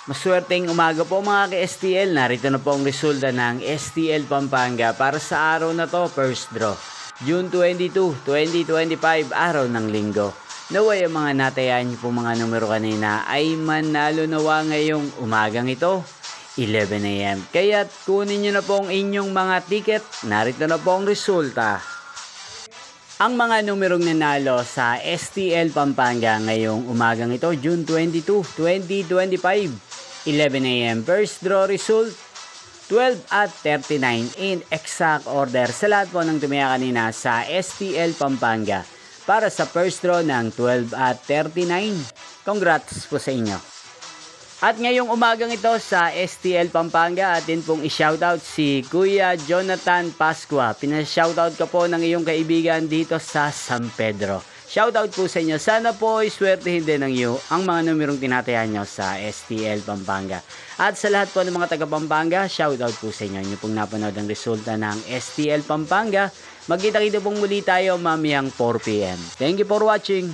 Maswerteng umaga po mga ka-STL. Narito na po ang resulta ng STL Pampanga para sa araw na to, first draw. June 22, 2025, araw ng linggo. Naway ang mga natayan niyo po mga numero kanina ay manalo nawa ngayong umagang ito, 11 AM. Kaya kunin niyo na po ang inyong mga ticket. Narito na po ang resulta. Ang mga numerong nanalo sa STL Pampanga ngayong umagang ito, June 22, 2025. 11 AM. First draw result, 12 at 39 in exact order sa lahat po ng tumaya kanina sa STL Pampanga para sa first draw ng 12 at 39. Congrats po sa inyo. At ngayong umagang ito sa STL Pampanga, atin pong i-shoutout si Kuya Jonathan Pascua. Pina-shoutout ka po ng iyong kaibigan dito sa San Pedro. Shoutout po sa inyo. Sana po iswertehin din ng iyo ang mga numerong tinatayan nyo sa STL Pampanga. At sa lahat po ng mga taga Pampanga, shoutout po sa inyo. Inyo pong napanood ang resulta ng STL Pampanga. Magkita-kita pong muli tayo mamayang 4 PM. Thank you for watching.